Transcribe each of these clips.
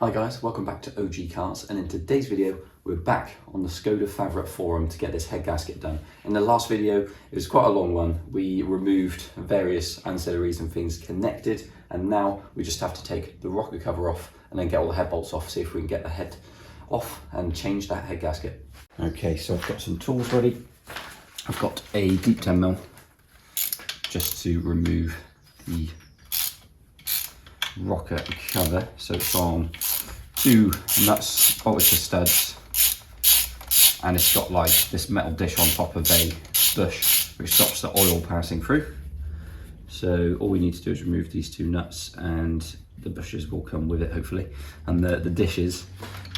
Hi guys, welcome back to OG Cars, and in today's video we're back on the Skoda Favorit forum to get this head gasket done. In the last video, it was quite a long one. We removed various ancillaries and things connected, and now we just have to take the rocker cover off and then get all the head bolts off, see if we can get the head off and change that head gasket. Okay, so I've got some tools ready. I've got a deep 10mm just to remove the rocker cover, so it's on two nuts bolted to studs, and it's got like this metal dish on top of a bush which stops the oil passing through. So all we need to do is remove these two nuts and the bushes will come with it hopefully, and the dishes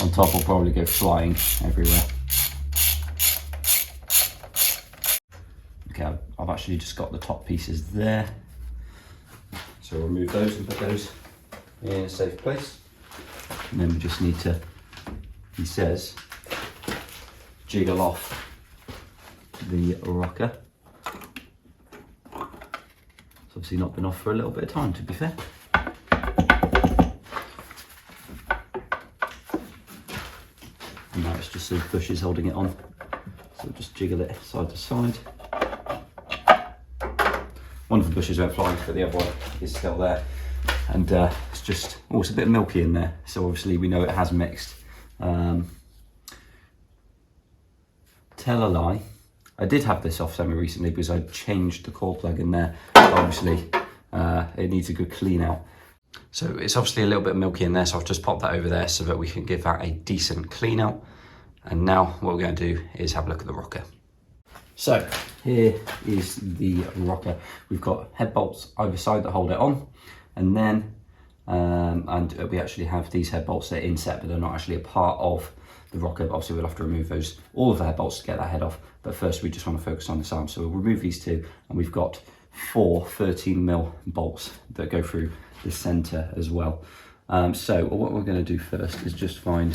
on top will probably go flying everywhere. Okay, I've actually just got the top pieces there, so we'll remove those and put those in a safe place. And then we just need to, he says, jiggle off the rocker. It's obviously not been off for a little bit of time, to be fair. And now it's just the bushes holding it on. So we'll just jiggle it side to side. One of the bushes went flying, but the other one is still there. And it's just, oh, it's a bit milky in there, so obviously we know it has mixed. Tell a lie, I did have this off semi-recently because I changed the core plug in there. Obviously, it needs a good clean out. So it's obviously a little bit milky in there, so I've just popped that over there so that we can give that a decent clean out. And now what we're going to do is have a look at the rocker. So here is the rocker. We've got head bolts either side that hold it on. And then, we actually have these head bolts that are inset, but they're not actually a part of the rocker. But obviously we'll have to remove those, all of the head bolts to get that head off. But first we just want to focus on this arm. So we'll remove these two, and we've got four 13mm bolts that go through the center as well. So what we're going to do first is just find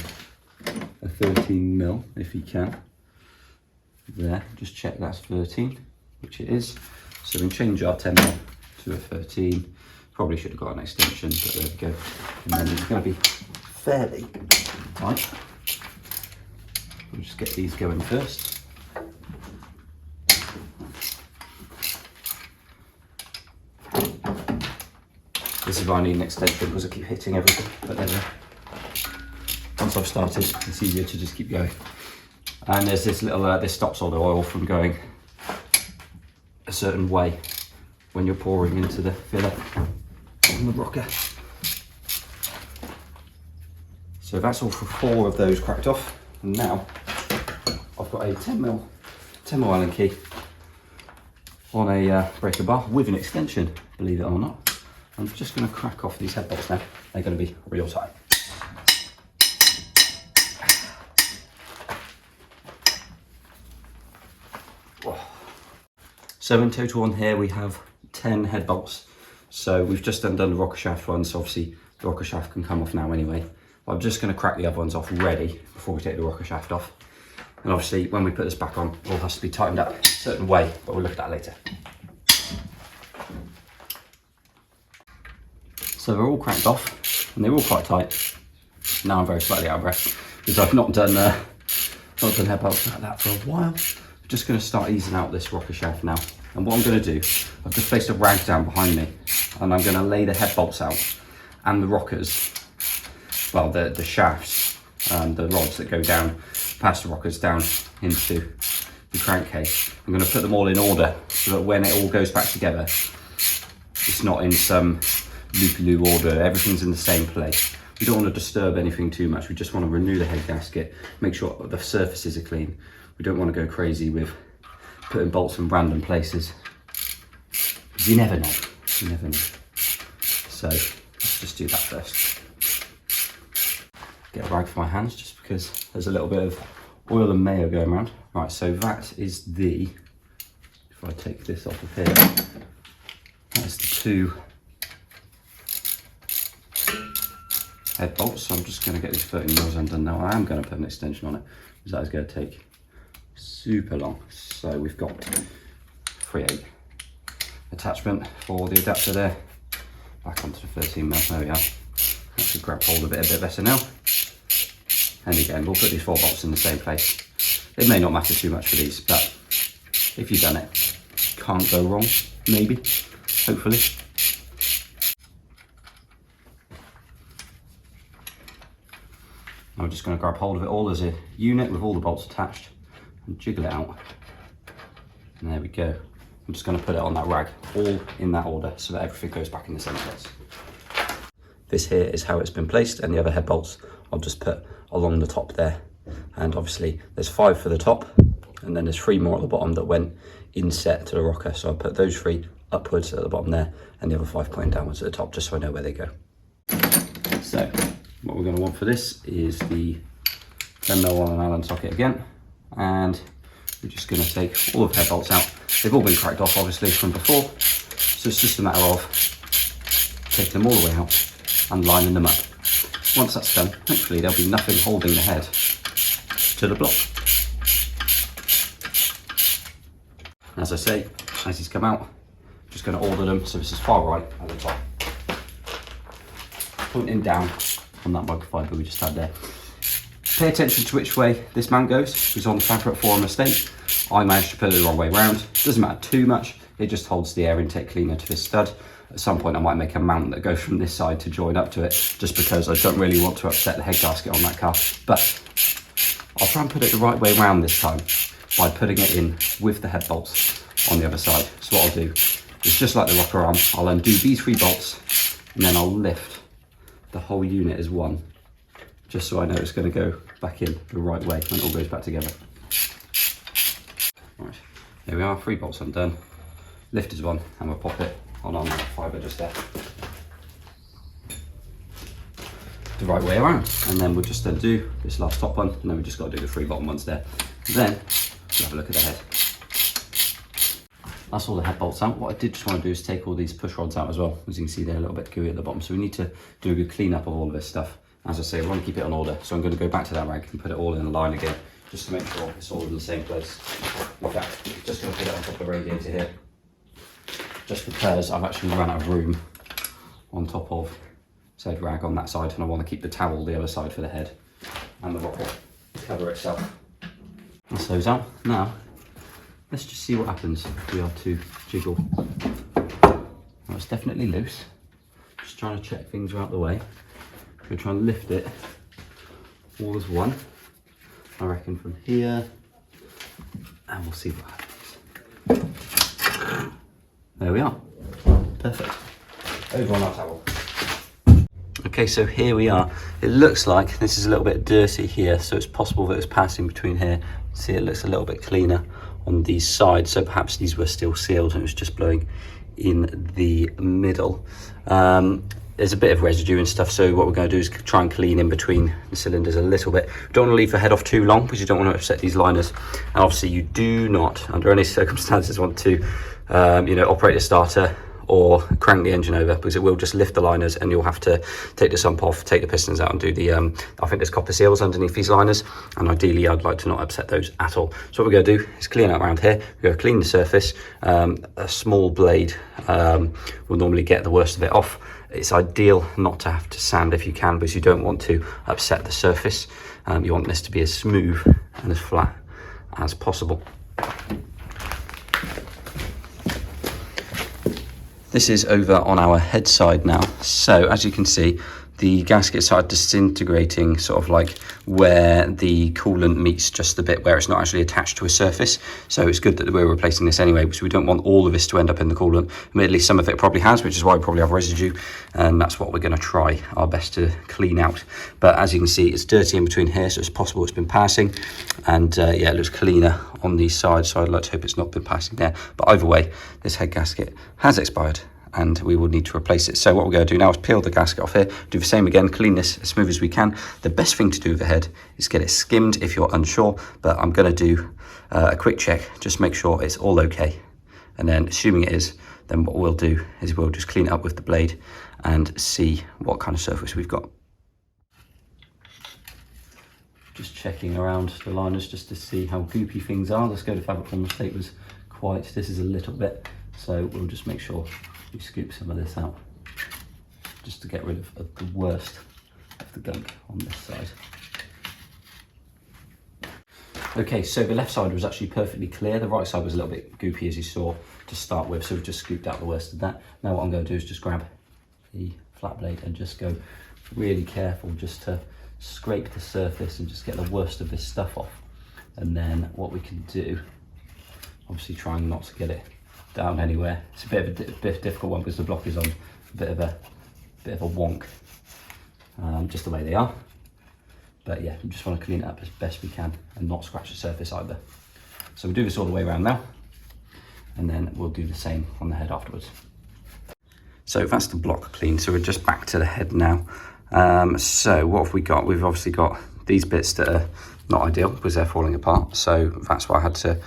a 13mm, if you can. There, just check that's 13, which it is. So we can change our 10mm to a 13. Probably should have got an extension, but there we go. And then it's going to be fairly tight. We'll just get these going first. This is why I need an extension, because I keep hitting everything. But then once I've started, it's easier to just keep going. And there's this little, this stops all the oil from going a certain way when you're pouring into the filler on the rocker. So that's all for four of those cracked off. And now I've got a 10mm Allen key on a breaker bar with an extension, believe it or not. I'm just going to crack off these head bolts now. They're going to be real tight. So in total on here we have 10 head bolts. So we've just undone the rocker shaft one, so obviously the rocker shaft can come off now anyway. But I'm just going to crack the other ones off ready before we take the rocker shaft off. And obviously when we put this back on, it all has to be tightened up a certain way, but we'll look at that later. So they're all cranked off, and they're all quite tight. Now I'm very slightly out of breath, because I've not done head bolts like that for a while. I'm just going to start easing out this rocker shaft now. And what I'm going to do, I've just placed a rag down behind me, and I'm going to lay the head bolts out and the rockers, well, the shafts, the rods that go down past the rockers down into the crankcase. I'm going to put them all in order so that when it all goes back together, it's not in some loop-de-loop order, everything's in the same place. We don't want to disturb anything too much, we just want to renew the head gasket, make sure the surfaces are clean. We don't want to go crazy with putting bolts in random places. You never know, you never know. So let's just do that first. Get a rag for my hands just because there's a little bit of oil and mayo going around. Right, so that is the, if I take this off of here, that's the two head bolts. So I'm just going to get these 13mm undone now. I am going to put an extension on it because that is going to take super long. So we've got 3/8 attachment for the adapter there, back onto the 13mm, there we are. I should grab hold of it a bit better now. And again, we'll put these 4 bolts in the same place. It may not matter too much for these, but if you've done it, can't go wrong, maybe, hopefully. I'm just going to grab hold of it all as a unit with all the bolts attached and jiggle it out. And there we go. I'm just going to put it on that rag, all in that order, so that everything goes back in the same place. This here is how it's been placed, and the other head bolts I'll just put along the top there. And obviously there's 5 for the top, and then there's 3 more at the bottom that went inset to the rocker. So I'll put those 3 upwards at the bottom there, and the other 5 pointing downwards at the top, just so I know where they go. So what we're going to want for this is the 10mm on an Allen socket again, and we're just going to take all of the head bolts out. They've all been cracked off obviously from before, so it's just a matter of taking them all the way out and lining them up. Once that's done, hopefully there'll be nothing holding the head to the block. As I say, as these come out, I'm just going to order them so this is far right at the top, pointing down on that microfiber we just had there. Pay attention to which way this mount goes, because on the Favorit forum mistake, I managed to put it the wrong way around. Doesn't matter too much, it just holds the air intake cleaner to this stud. At some point I might make a mount that goes from this side to join up to it, just because I don't really want to upset the head gasket on that car. But I'll try and put it the right way around this time by putting it in with the head bolts on the other side. So what I'll do is, just like the rocker arm, I'll undo these 3 bolts and then I'll lift the whole unit as one, just so I know it's going to go back in the right way when it all goes back together. Right, here we are, 3 bolts undone, lift is one, and we'll pop it on our fibre just there, the right way around. And then we'll just undo this last top one, and then we've just got to do the 3 bottom ones there. And then we'll have a look at the head. That's all the head bolts out. What I did just want to do is take all these push rods out as well. As you can see, they're a little bit gooey at the bottom, so we need to do a good clean up of all of this stuff. As I say, we want to keep it on order, so I'm going to go back to that rag and put it all in a line again, just to make sure it's all in the same place. In fact, I'm just going to put it on top of the radiator here, just because I've actually run out of room on top of said rag on that side, and I want to keep the towel the other side for the head and the rocker cover itself. That's those out. Now, let's just see what happens if we are to jiggle. Well, it's definitely loose. Just trying to check things are out the way. We're trying to lift it all as one, I reckon, from here, and we'll see what happens. There we are. Perfect. Over on our towel. Okay, so here we are. It looks like this is a little bit dirty here, so it's possible that it's passing between here. See, it looks a little bit cleaner on these sides, so perhaps these were still sealed and it was just blowing in the middle. There's a bit of residue and stuff, so what we're going to do is try and clean in between the cylinders a little bit. You don't want to leave the head off too long, because you don't want to upset these liners. And obviously you do not, under any circumstances, want to operate the starter or crank the engine over, because it will just lift the liners and you'll have to take the sump off, take the pistons out and do the, I think there's copper seals underneath these liners, and ideally I'd like to not upset those at all. So what we're going to do is clean out around here. We're going to clean the surface. A small blade will normally get the worst of it off. It's ideal not to have to sand if you can, because you don't want to upset the surface. You want this to be as smooth and as flat as possible. This is over on our head side now. So as you can see, the gaskets started disintegrating sort of like where the coolant meets just the bit where it's not actually attached to a surface. So it's good that we're replacing this anyway, because we don't want all of this to end up in the coolant. Admittedly, some of it probably has, which is why we probably have residue, and that's what we're going to try our best to clean out. But as you can see, it's dirty in between here, so it's possible it's been passing, and yeah, it looks cleaner on these sides, so I'd like to hope it's not been passing there. But either way, this head gasket has expired and we will need to replace it. So what we're going to do now is peel the gasket off here, do the same again, clean this as smooth as we can. The best thing to do with the head is get it skimmed if you're unsure, but I'm going to do a quick check, just make sure it's all okay. And then assuming it is, then what we'll do is we'll just clean it up with the blade and see what kind of surface we've got. Just checking around the liners just to see how goopy things are. The Skoda Favorit from mistake was quite, this is a little bit, so we'll just make sure we scoop some of this out. just to get rid of the worst of the gunk on this side. Okay, so the left side was actually perfectly clear. The right side was a little bit goopy, as you saw, to start with, so we've just scooped out the worst of that. Now what I'm going to do is just grab the flat blade and just go really careful just to scrape the surface and just get the worst of this stuff off. And then what we can do, obviously trying not to get it down anywhere. It's a bit of a difficult one because the block is on a bit of a wonk, just the way they are. But yeah, we just want to clean it up as best we can and not scratch the surface either. So we'll do this all the way around now, and then we'll do the same on the head afterwards. So that's the block clean. So we're just back to the head now. So what have we got? We've obviously got these bits that are not ideal because they're falling apart. So that's why I had to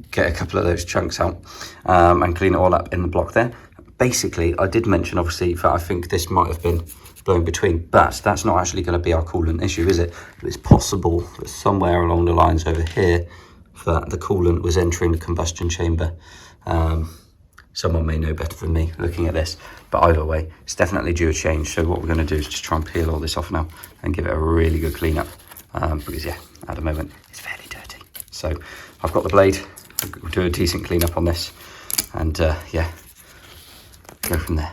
get a couple of those chunks out and clean it all up in the block there. Basically, I did mention obviously that I think this might have been blown between, but that's not actually going to be our coolant issue, is it? It's possible that somewhere along the lines over here that the coolant was entering the combustion chamber. Someone may know better than me looking at this, but either way, it's definitely due a change. So what we're going to do is just try and peel all this off now and give it a really good clean up, because yeah, at the moment it's fairly dirty. So I've got the blade, we'll do a decent clean up on this, and yeah, go from there.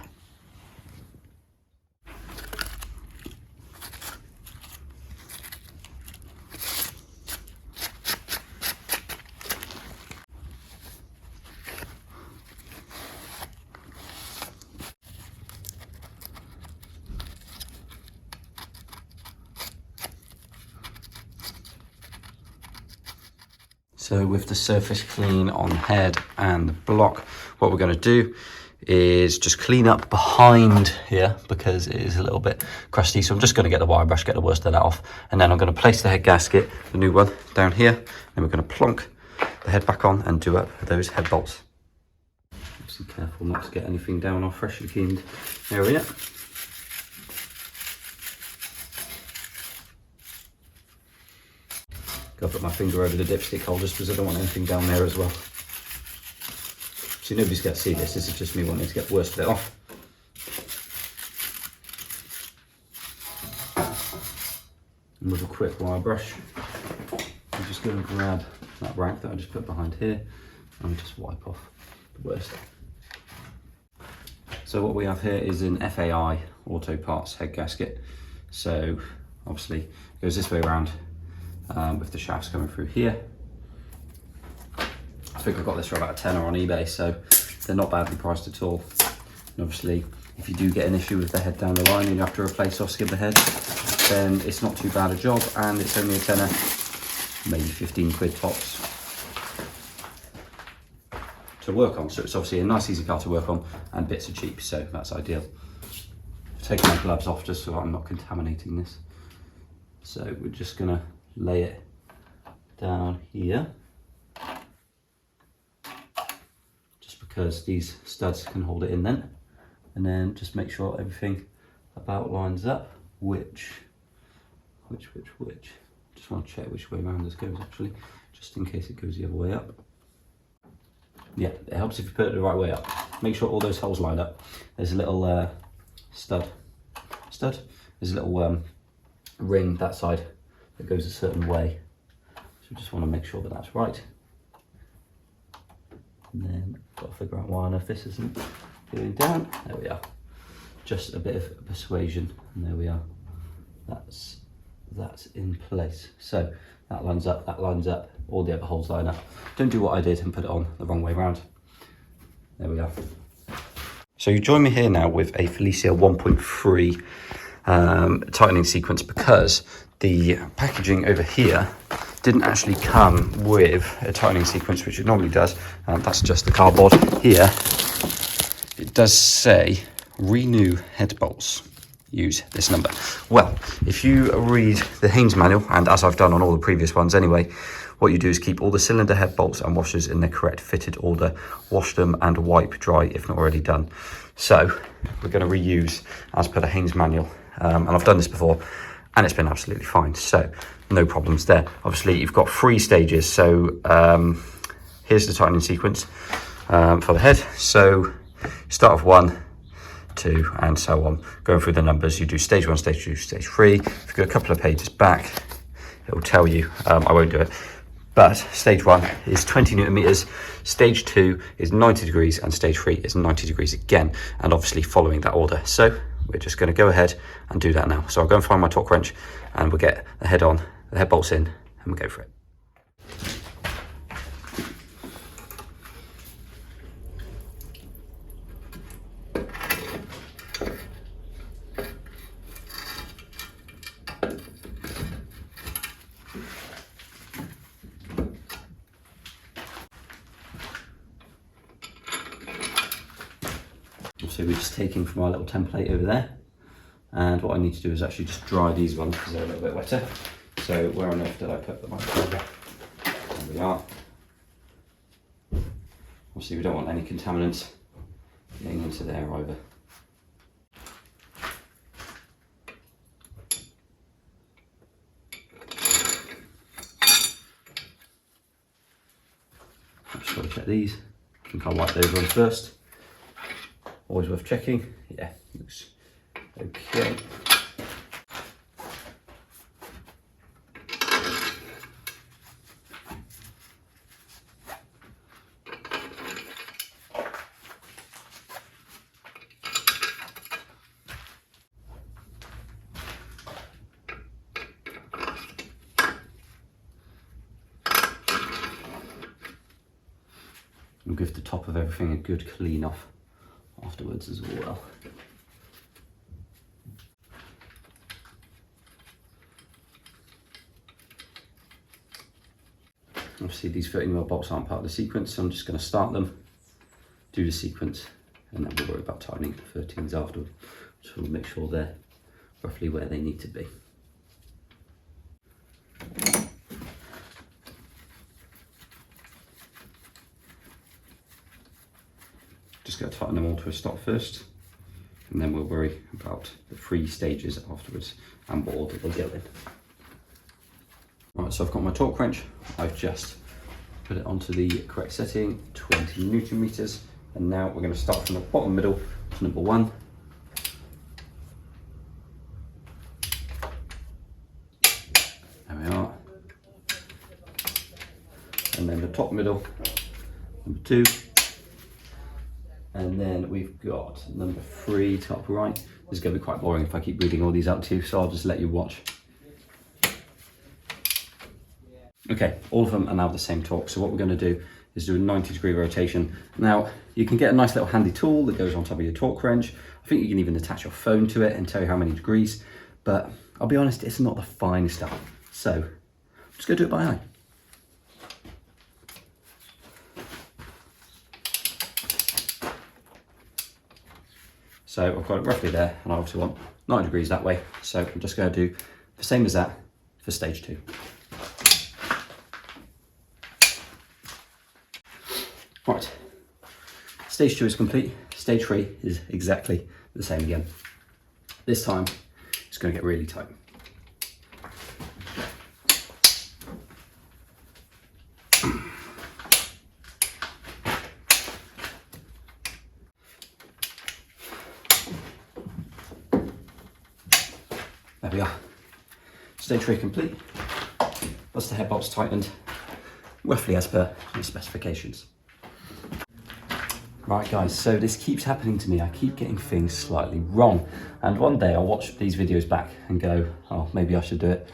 So with the surface clean on head and the block, what we're going to do is just clean up behind here because it is a little bit crusty. So I'm just going to get the wire brush, get the worst of that off, and then I'm going to place the head gasket, the new one, down here, and we're going to plonk the head back on and do up those head bolts. Just be careful not to get anything down our freshly cleaned area. I'll put my finger over the dipstick hole just because I don't want anything down there as well. So nobody's going to see this. This is just me wanting to get the worst of it off. And with a quick wire brush, I'm just going to grab that rag that I just put behind here and just wipe off the worst. So what we have here is an FAI Auto Parts head gasket. So obviously it goes this way around. With the shafts coming through here. I think I got this for about a tenner on eBay, so they're not badly priced at all. And obviously, if you do get an issue with the head down the line and you have to replace or skid the head, then it's not too bad a job, and it's only a tenner, maybe 15 quid tops to work on. So it's obviously a nice easy car to work on, and bits are cheap, so that's ideal. I've taken my gloves off just so I'm not contaminating this. So we're just gonna lay it down here, just because these studs can hold it in then, and then just make sure everything about lines up, which just want to check which way around this goes actually, just in case it goes the other way up. Yeah, it helps if you put it the right way up. Make sure all those holes line up. There's a little stud, there's a little ring that side that goes a certain way, so we just want to make sure that that's right. And then got to figure out why on earth this isn't going down. There we are. Just a bit of persuasion, and there we are. That's in place. So that lines up, all the other holes line up. Don't do what I did and put it on the wrong way around. There we are. So you join me here now with a Felicia 1.3 tightening sequence, because the packaging over here didn't actually come with a tightening sequence, which it normally does. That's just the cardboard. Here it does say renew head bolts, use this number. Well, if you read the Haynes manual, and as I've done on all the previous ones anyway, what you do is keep all the cylinder head bolts and washers in the correct fitted order, wash them and wipe dry if not already done. So we're going to reuse as per the Haynes manual, and I've done this before and it's been absolutely fine, so no problems there. Obviously you've got 3 stages, so here's the tightening sequence for the head. So start with 1, 2, and so on. Going through the numbers, you do stage 1, stage 2, stage 3. If you go a couple of pages back, it will tell you, I won't do it, but stage 1 is 20 Newton meters, stage 2 is 90 degrees, and stage 3 is 90 degrees again, and obviously following that order. So we're just going to go ahead and do that now. So I'll go and find my torque wrench, and we'll get the head on, the head bolts in, and we'll go for it. So we're just taking from our little template over there, and what I need to do is actually just dry these ones because they're a little bit wetter. So where on earth did I put the microfiber? There we are. Obviously we don't want any contaminants getting into there either. I've just got to check these. I think I'll wipe those ones first. Always worth checking. Yeah, looks okay. And give the top of everything a good clean off afterwards as well. Obviously these 13mm bolts aren't part of the sequence, so I'm just going to start them, do the sequence, and then we'll worry about tightening the 13s afterwards. So we'll make sure they're roughly where they need to be. Just going to tighten them all to a stop first, and then we'll worry about the 3 stages afterwards and what order they go in. Right, so I've got my torque wrench. I've just put it onto the correct setting, 20 Newton meters, and now we're going to start from the bottom middle to number 1. There we are. And then the top middle, number 2. And then we've got number 3, top right. This is going to be quite boring if I keep reading all these out to you, so I'll just let you watch. Okay, all of them are now the same torque. So what we're going to do is do a 90-degree rotation. Now, you can get a nice little handy tool that goes on top of your torque wrench. I think you can even attach your phone to it and tell you how many degrees. But I'll be honest, it's not the finest stuff. So I'm just going to do it by eye. So I've got it roughly there, and I obviously want 90 degrees that way. So I'm just going to do the same as that for stage 2. Right, stage 2 is complete. Stage 3 is exactly the same again. This time, it's going to get really tight. There we are. Stage 3 complete. That's the head bolts tightened, roughly as per the specifications. Right guys, so this keeps happening to me. I keep getting things slightly wrong. And one day I'll watch these videos back and go, oh, maybe I should do it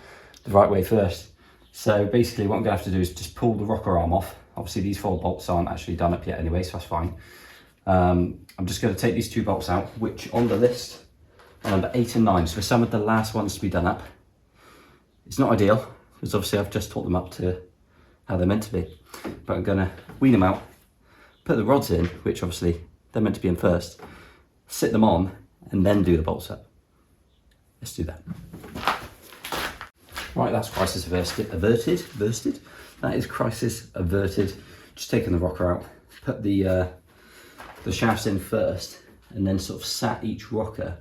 the right way first. So basically what I'm gonna have to do is just pull the rocker arm off. Obviously these 4 bolts aren't actually done up yet anyway, so that's fine. I'm just gonna take these 2 bolts out, which on the list are number 8 and 9. So some of the last ones to be done up. It's not ideal, because obviously I've just taught them up to how they're meant to be. But I'm gonna wean them out, put the rods in, which obviously they're meant to be in first, sit them on, and then do the bolts up. Let's do that. Right, that's crisis averted. That is crisis averted. Just taking the rocker out, put the shafts in first, and then sort of sat each rocker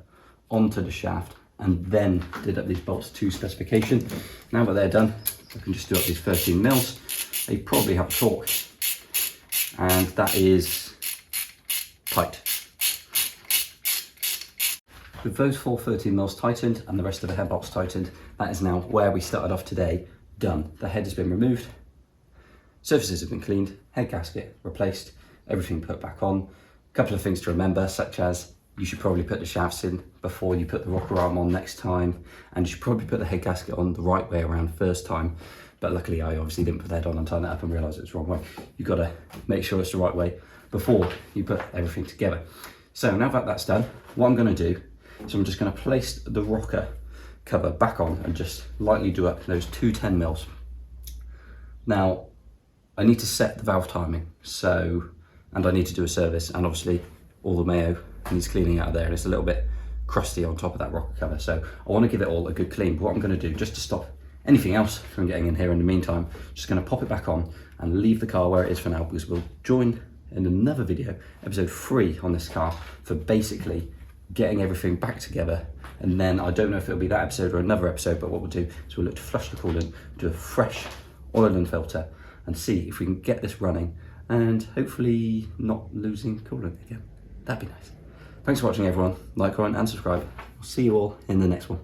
onto the shaft, and then did up these bolts to specification. Now that they're done, I can just do up these 13 mils. They probably have a torque, and that is tight. with those 413 mils tightened and the rest of the head box tightened, that is now where we started off today done. The head has been removed, surfaces have been cleaned, head gasket replaced, everything put back on. A couple of things to remember, such as you should probably put the shafts in before you put the rocker arm on next time, and you should probably put the head gasket on the right way around first time. But luckily I obviously didn't put the head on and turn it up and realise it was the wrong way. You've got to make sure it's the right way before you put everything together. So now that that's done, what I'm going to do is I'm just going to place the rocker cover back on and just lightly do up those 210 mils. Now I need to set the valve timing, and I need to do a service, and obviously all the mayo needs cleaning out of there, and it's a little bit crusty on top of that rocker cover, so I want to give it all a good clean. But what I'm going to do, just to stop anything else from getting in here in the meantime, just going to pop it back on and leave the car where it is for now, because we'll join in another video, episode 3 on this car, for basically getting everything back together. And then I don't know if it'll be that episode or another episode, but what we'll do is we'll look to flush the coolant, do a fresh oil and filter, and see if we can get this running and hopefully not losing coolant again. That'd be nice. Thanks for watching everyone. Like, comment and subscribe. I'll see you all in the next one.